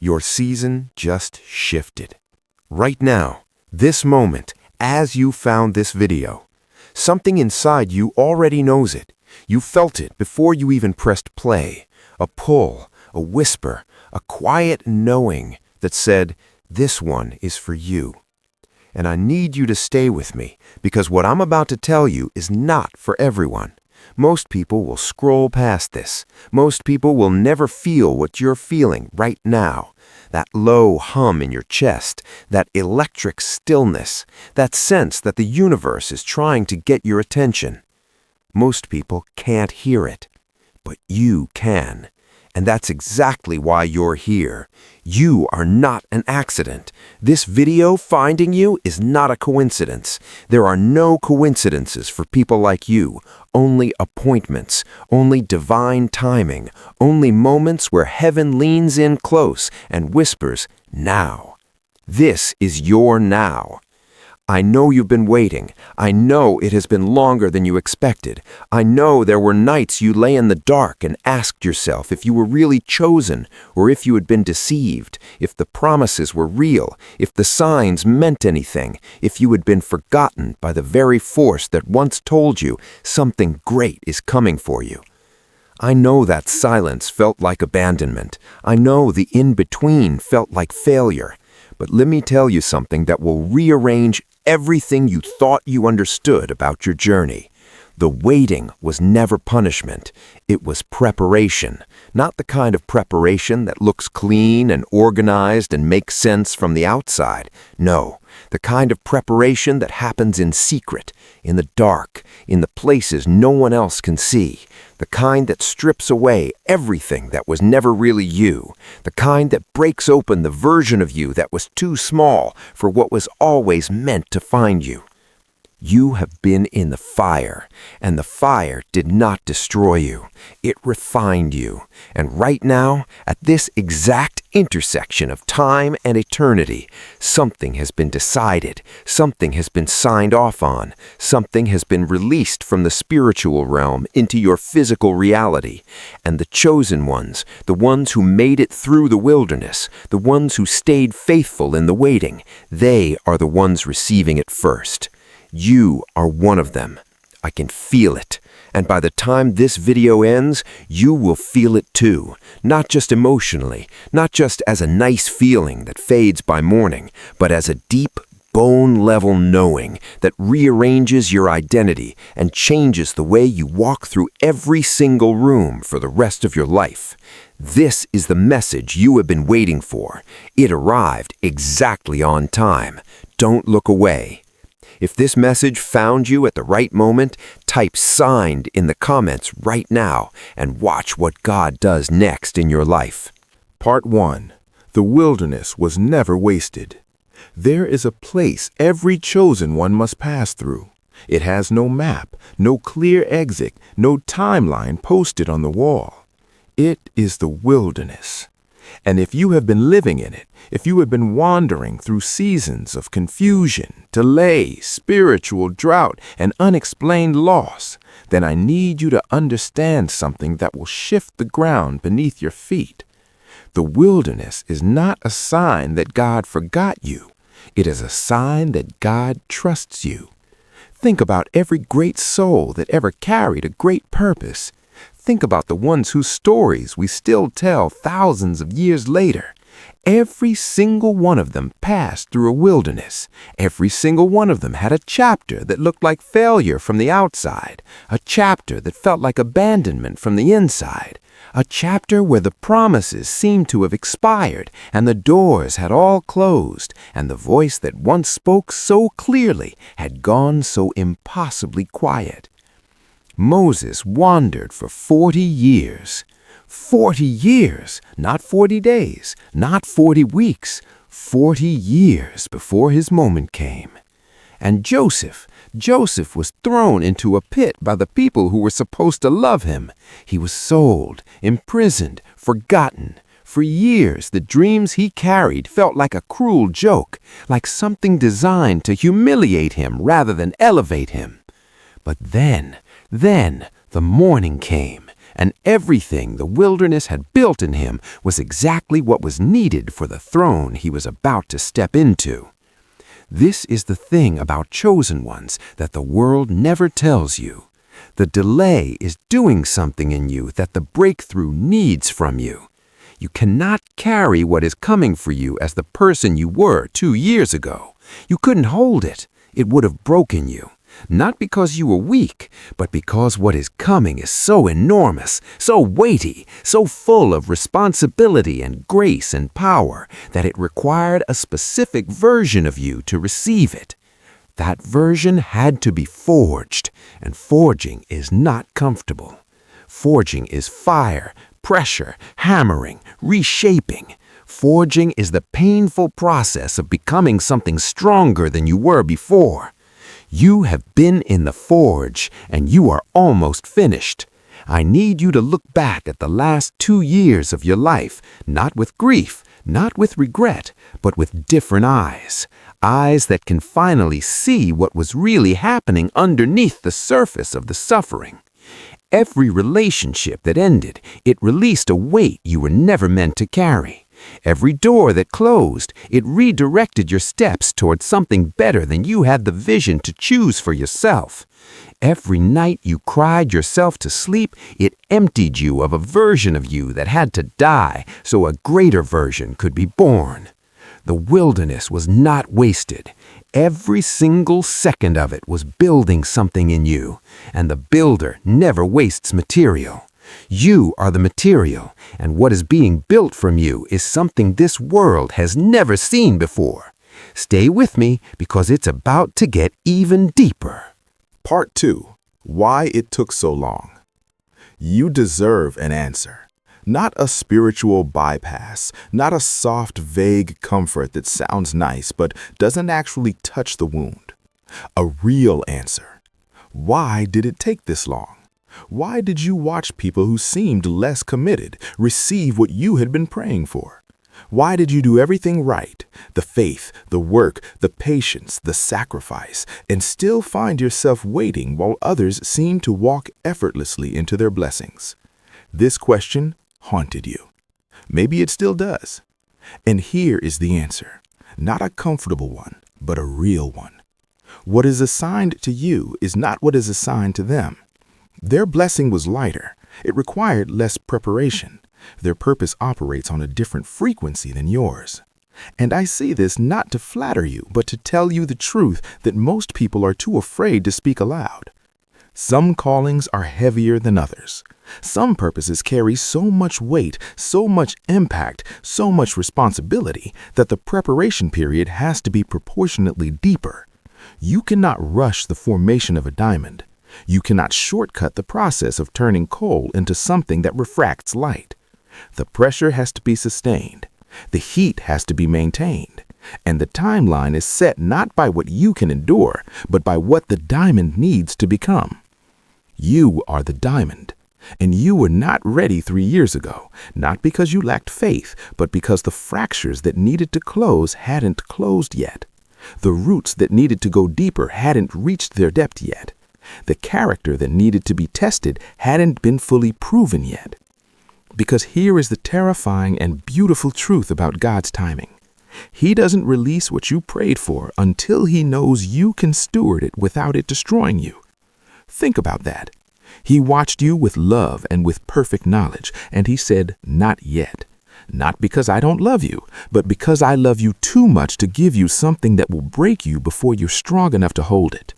Your season just shifted. Right now, this moment, as you found this video, something inside you already knows it. You felt it before you even pressed play. A pull, a whisper, a quiet knowing that said, "This one is for you." And I need you to stay with me, because what I'm about to tell you is not for everyone. Most people will scroll past this. Most people will never feel what you're feeling right now. That low hum in your chest, that electric stillness, that sense that the universe is trying to get your attention. Most people can't hear it, but you can. And that's exactly why you're here. You are not an accident. This video finding you is not a coincidence. There are no coincidences for people like you, only appointments, only divine timing, only moments where heaven leans in close and whispers, "Now." This is your now. I know you've been waiting. I know it has been longer than you expected. I know there were nights you lay in the dark and asked yourself if you were really chosen or if you had been deceived, if the promises were real, if the signs meant anything, if you had been forgotten by the very force that once told you something great is coming for you. I know that silence felt like abandonment. I know the in-between felt like failure. But let me tell you something that will rearrange everything you thought you understood about your journey. The waiting was never punishment. It was preparation. Not the kind of preparation that looks clean and organized and makes sense from the outside. No, the kind of preparation that happens in secret, in the dark, in the places no one else can see. The kind that strips away everything that was never really you. The kind that breaks open the version of you that was too small for what was always meant to find you. You have been in the fire, and the fire did not destroy you. It refined you. And right now, at this exact intersection of time and eternity, something has been decided, something has been signed off on, something has been released from the spiritual realm into your physical reality. And the chosen ones, the ones who made it through the wilderness, the ones who stayed faithful in the waiting, they are the ones receiving it first. You are one of them. I can feel it. And by the time this video ends, you will feel it too. Not just emotionally, not just as a nice feeling that fades by morning, but as a deep, bone-level knowing that rearranges your identity and changes the way you walk through every single room for the rest of your life. This is the message you have been waiting for. It arrived exactly on time. Don't look away. If this message found you at the right moment, type "signed" in the comments right now and watch what God does next in your life. Part 1. The wilderness was never wasted. There is a place every chosen one must pass through. It has no map, no clear exit, no timeline posted on the wall. It is the wilderness. And if you have been living in it, if you have been wandering through seasons of confusion, delay, spiritual drought, and unexplained loss, then I need you to understand something that will shift the ground beneath your feet. The wilderness is not a sign that God forgot you. It is a sign that God trusts you. Think about every great soul that ever carried a great purpose. Think about the ones whose stories we still tell thousands of years later. Every single one of them passed through a wilderness. Every single one of them had a chapter that looked like failure from the outside, a chapter that felt like abandonment from the inside, a chapter where the promises seemed to have expired and the doors had all closed, and the voice that once spoke so clearly had gone so impossibly quiet. Moses wandered for 40 years. 40 years, not 40 days, not 40 weeks, 40 years before his moment came. And Joseph was thrown into a pit by the people who were supposed to love him. He was sold, imprisoned, forgotten. For years, the dreams he carried felt like a cruel joke, like something designed to humiliate him rather than elevate him. But then the morning came, and everything the wilderness had built in him was exactly what was needed for the throne he was about to step into. This is the thing about chosen ones that the world never tells you. The delay is doing something in you that the breakthrough needs from you. You cannot carry what is coming for you as the person you were 2 years ago. You couldn't hold it. It would have broken you. Not because you were weak, but because what is coming is so enormous, so weighty, so full of responsibility and grace and power that it required a specific version of you to receive it. That version had to be forged, and forging is not comfortable. Forging is fire, pressure, hammering, reshaping. Forging is the painful process of becoming something stronger than you were before. You have been in the forge, and you are almost finished. I need you to look back at the last 2 years of your life, not with grief, not with regret, but with different eyes. Eyes that can finally see what was really happening underneath the surface of the suffering. Every relationship that ended, it released a weight you were never meant to carry. Every door that closed, it redirected your steps towards something better than you had the vision to choose for yourself. Every night you cried yourself to sleep, it emptied you of a version of you that had to die so a greater version could be born. The wilderness was not wasted. Every single second of it was building something in you, and the builder never wastes material. You are the material, and what is being built from you is something this world has never seen before. Stay with me because it's about to get even deeper. Part 2. Why it took so long. You deserve an answer. Not a spiritual bypass, not a soft, vague comfort that sounds nice but doesn't actually touch the wound. A real answer. Why did it take this long? Why did you watch people who seemed less committed receive what you had been praying for? Why did you do everything right, the faith, the work, the patience, the sacrifice, and still find yourself waiting while others seem to walk effortlessly into their blessings? This question haunted you. Maybe it still does. And here is the answer. Not a comfortable one, but a real one. What is assigned to you is not what is assigned to them. Their blessing was lighter. It required less preparation. Their purpose operates on a different frequency than yours. And I say this not to flatter you, but to tell you the truth that most people are too afraid to speak aloud. Some callings are heavier than others. Some purposes carry so much weight, so much impact, so much responsibility that the preparation period has to be proportionately deeper. You cannot rush the formation of a diamond. You cannot shortcut the process of turning coal into something that refracts light. The pressure has to be sustained. The heat has to be maintained. And the timeline is set not by what you can endure, but by what the diamond needs to become. You are the diamond. And you were not ready 3 years ago, not because you lacked faith, but because the fractures that needed to close hadn't closed yet. The roots that needed to go deeper hadn't reached their depth yet. The character that needed to be tested hadn't been fully proven yet. Because here is the terrifying and beautiful truth about God's timing. He doesn't release what you prayed for until He knows you can steward it without it destroying you. Think about that. He watched you with love and with perfect knowledge, and He said, "Not yet." Not because I don't love you, but because I love you too much to give you something that will break you before you're strong enough to hold it.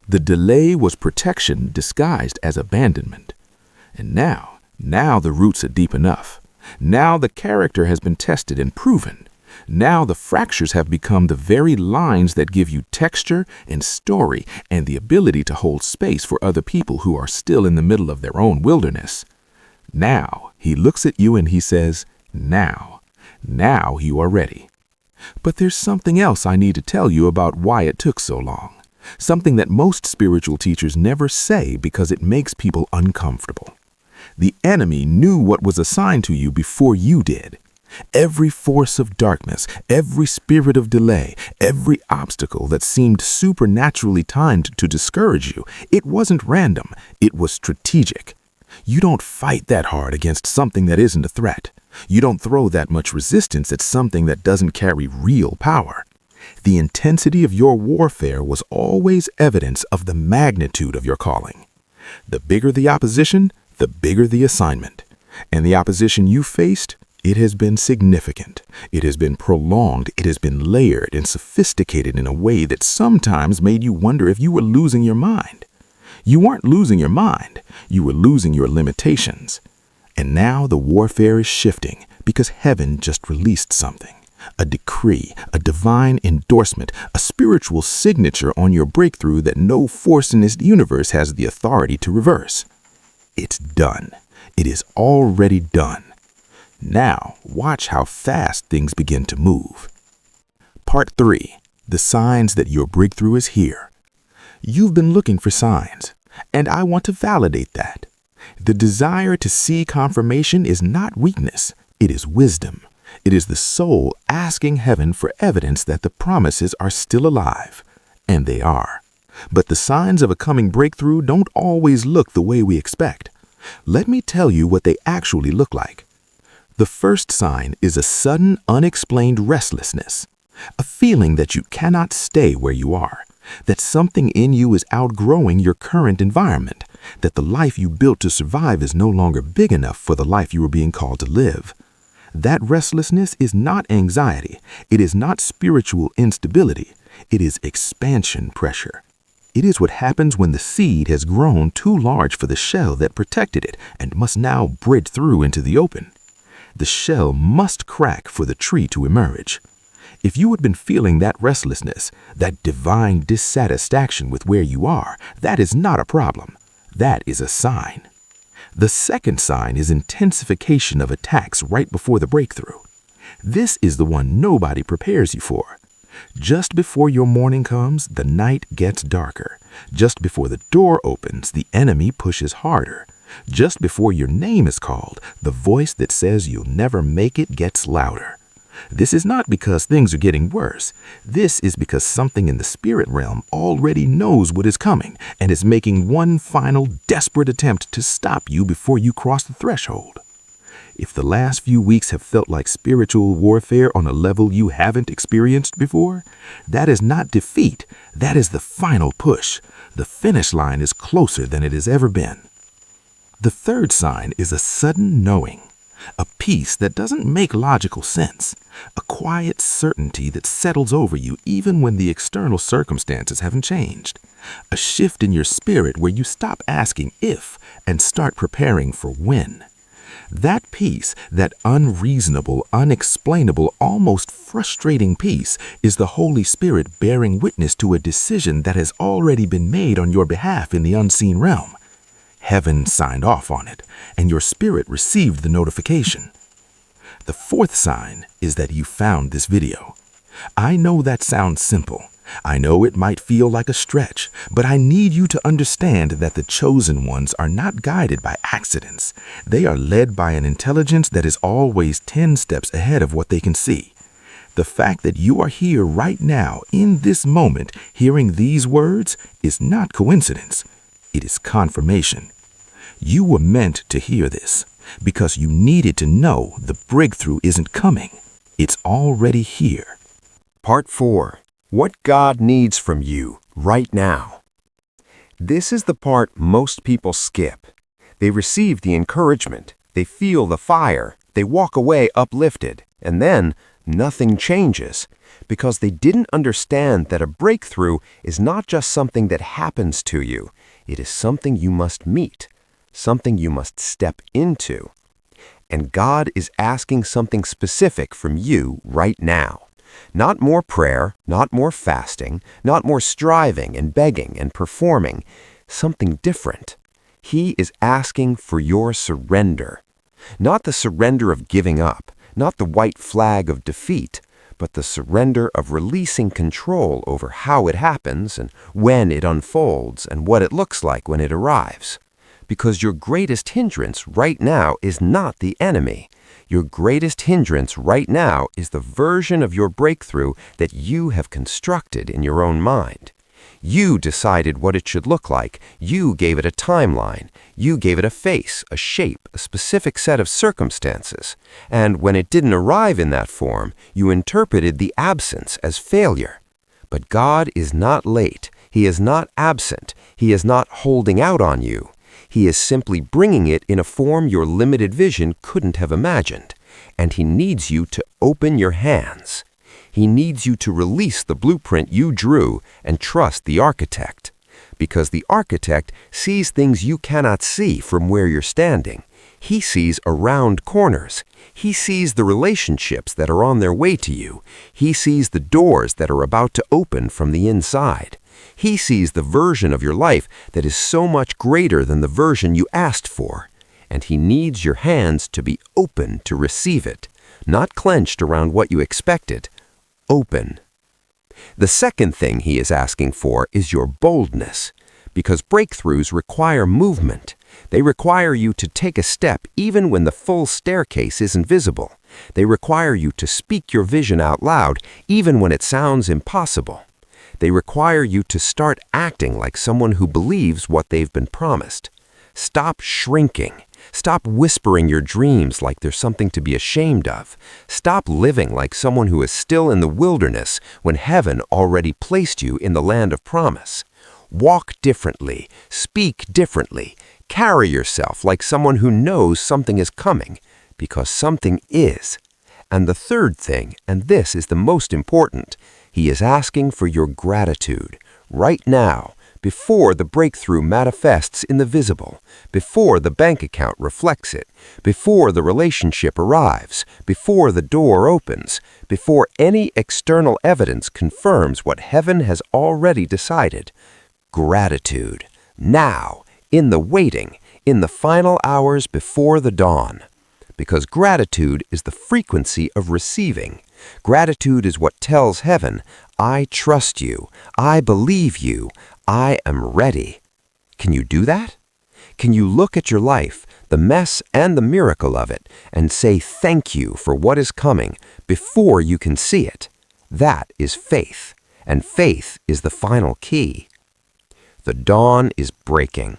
The delay was protection disguised as abandonment. And now the roots are deep enough. Now the character has been tested and proven. Now the fractures have become the very lines that give you texture and story and the ability to hold space for other people who are still in the middle of their own wilderness. Now He looks at you and He says, Now you are ready. But there's something else I need to tell you about why it took so long. Something that most spiritual teachers never say because it makes people uncomfortable. The enemy knew what was assigned to you before you did. Every force of darkness, every spirit of delay, every obstacle that seemed supernaturally timed to discourage you, it wasn't random, it was strategic. You don't fight that hard against something that isn't a threat. You don't throw that much resistance at something that doesn't carry real power. The intensity of your warfare was always evidence of the magnitude of your calling. The bigger the opposition, the bigger the assignment. And the opposition you faced, it has been significant. It has been prolonged. It has been layered and sophisticated in a way that sometimes made you wonder if you were losing your mind. You weren't losing your mind. You were losing your limitations. And now the warfare is shifting because heaven just released something. A decree, a divine endorsement, a spiritual signature on your breakthrough that no force in this universe has the authority to reverse. It's done. It is already done. Now, watch how fast things begin to move. Part 3. The signs that your breakthrough is here. You've been looking for signs, and I want to validate that. The desire to see confirmation is not weakness, it is wisdom. It is the soul asking heaven for evidence that the promises are still alive, and they are. But the signs of a coming breakthrough don't always look the way we expect. Let me tell you what they actually look like. The first sign is a sudden, unexplained restlessness, a feeling that you cannot stay where you are, that something in you is outgrowing your current environment, that the life you built to survive is no longer big enough for the life you were being called to live. That restlessness is not anxiety. It is not spiritual instability. It is expansion pressure. It is what happens when the seed has grown too large for the shell that protected it and must now bridge through into the open. The shell must crack for the tree to emerge. If you had been feeling that restlessness, that divine dissatisfaction with where you are, that is not a problem. That is a sign. The second sign is intensification of attacks right before the breakthrough. This is the one nobody prepares you for. Just before your morning comes, the night gets darker. Just before the door opens, the enemy pushes harder. Just before your name is called, the voice that says you'll never make it gets louder. This is not because things are getting worse. This is because something in the spirit realm already knows what is coming and is making one final desperate attempt to stop you before you cross the threshold. If the last few weeks have felt like spiritual warfare on a level you haven't experienced before, that is not defeat. That is the final push. The finish line is closer than it has ever been. The third sign is a sudden knowing. A peace that doesn't make logical sense. A quiet certainty that settles over you even when the external circumstances haven't changed. A shift in your spirit where you stop asking if and start preparing for when. That peace, that unreasonable, unexplainable, almost frustrating peace, is the Holy Spirit bearing witness to a decision that has already been made on your behalf in the unseen realm. Heaven signed off on it, and your spirit received the notification. The fourth sign is that you found this video. I know that sounds simple. I know it might feel like a stretch, but I need you to understand that the chosen ones are not guided by accidents. They are led by an intelligence that is always 10 steps ahead of what they can see. The fact that you are here right now, in this moment, hearing these words is not coincidence. It is confirmation. You were meant to hear this because you needed to know the breakthrough isn't coming. It's already here. Part 4. What God needs from you right now. This is the part most people skip. They receive the encouragement, they feel the fire, they walk away uplifted, and then nothing changes because they didn't understand that a breakthrough is not just something that happens to you. It is something you must meet, something you must step into. And God is asking something specific from you right now. Not more prayer, not more fasting, not more striving and begging and performing. Something different. He is asking for your surrender. Not the surrender of giving up, not the white flag of defeat, but the surrender of releasing control over how it happens and when it unfolds and what it looks like when it arrives. Because your greatest hindrance right now is not the enemy. Your greatest hindrance right now is the version of your breakthrough that you have constructed in your own mind. You decided what it should look like. You gave it a timeline. You gave it a face, a shape, a specific set of circumstances. And when it didn't arrive in that form, you interpreted the absence as failure. But God is not late. He is not absent. He is not holding out on you. He is simply bringing it in a form your limited vision couldn't have imagined. And He needs you to open your hands. He needs you to release the blueprint you drew and trust the architect. Because the architect sees things you cannot see from where you're standing. He sees around corners. He sees the relationships that are on their way to you. He sees the doors that are about to open from the inside. He sees the version of your life that is so much greater than the version you asked for. And He needs your hands to be open to receive it, not clenched around what you expected. Open. The second thing He is asking for is your boldness, because breakthroughs require movement. They require you to take a step even when the full staircase isn't visible. They require you to speak your vision out loud even when it sounds impossible. They require you to start acting like someone who believes what they've been promised. Stop shrinking. Stop whispering your dreams like there's something to be ashamed of. Stop living like someone who is still in the wilderness when heaven already placed you in the land of promise. Walk differently. Speak differently. Carry yourself like someone who knows something is coming, because something is. And the third thing, and this is the most important, He is asking for your gratitude right now, before the breakthrough manifests in the visible, before the bank account reflects it, before the relationship arrives, before the door opens, before any external evidence confirms what heaven has already decided. Gratitude. Now, in the waiting, in the final hours before the dawn. Because gratitude is the frequency of receiving. Gratitude is what tells heaven, I trust you, I believe you, I am ready. Can you do that? Can you look at your life, the mess and the miracle of it, and say thank you for what is coming before you can see it? That is faith, and faith is the final key. The dawn is breaking.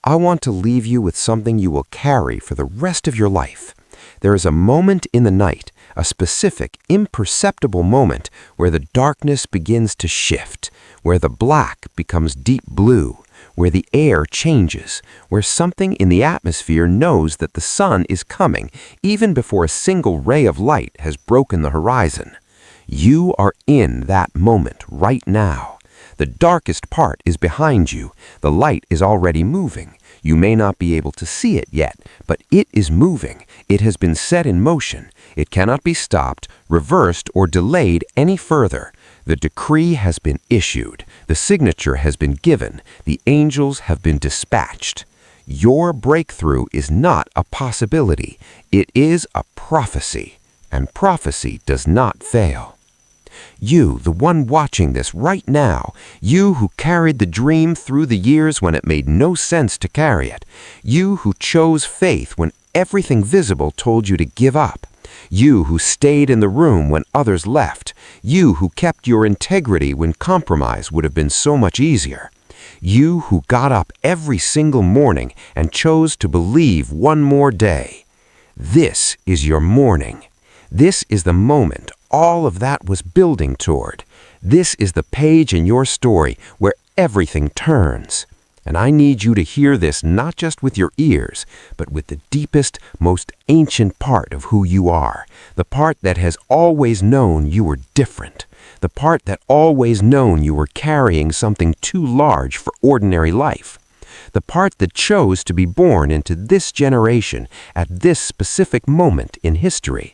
I want to leave you with something you will carry for the rest of your life. There is a moment in the night, a specific, imperceptible moment where the darkness begins to shift, where the black becomes deep blue, where the air changes, where something in the atmosphere knows that the sun is coming even before a single ray of light has broken the horizon. You are in that moment right now. The darkest part is behind you. The light is already moving. You may not be able to see it yet, but it is moving. It has been set in motion. It cannot be stopped, reversed, or delayed any further. The decree has been issued. The signature has been given. The angels have been dispatched. Your breakthrough is not a possibility. It is a prophecy, and prophecy does not fail. You, the one watching this right now, you who carried the dream through the years when it made no sense to carry it, you who chose faith when everything visible told you to give up, you who stayed in the room when others left, you who kept your integrity when compromise would have been so much easier, you who got up every single morning and chose to believe one more day. This is your morning. This is the moment all of that was building toward. This is the page in your story where everything turns. And I need you to hear this not just with your ears, but with the deepest, most ancient part of who you are, the part that has always known you were different, the part that always known you were carrying something too large for ordinary life, the part that chose to be born into this generation at this specific moment in history.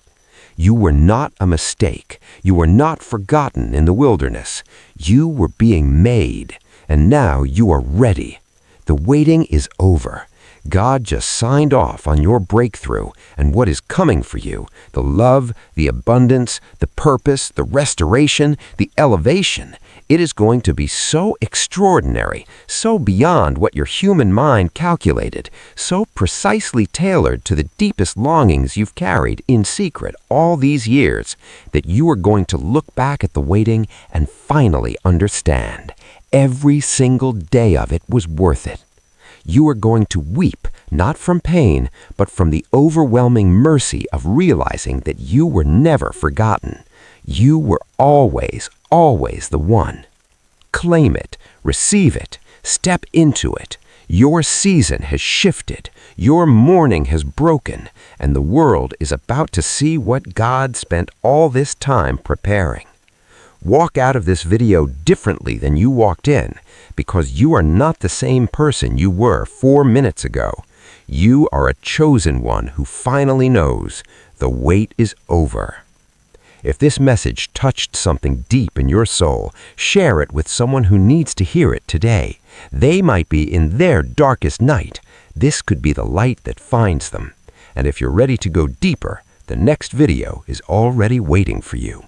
You were not a mistake. You were not forgotten in the wilderness. You were being made, and now you are ready. The waiting is over. God just signed off on your breakthrough and what is coming for you, the love, the abundance, the purpose, the restoration, the elevation. It is going to be so extraordinary, so beyond what your human mind calculated, so precisely tailored to the deepest longings you've carried in secret all these years, that you are going to look back at the waiting and finally understand. Every single day of it was worth it. You are going to weep, not from pain, but from the overwhelming mercy of realizing that you were never forgotten. You were always, always the one. Claim it, receive it, step into it. Your season has shifted, your mourning has broken, and the world is about to see what God spent all this time preparing. Walk out of this video differently than you walked in, because you are not the same person you were 4 minutes ago. You are a chosen one who finally knows the wait is over. If this message touched something deep in your soul, share it with someone who needs to hear it today. They might be in their darkest night. This could be the light that finds them. And if you're ready to go deeper, the next video is already waiting for you.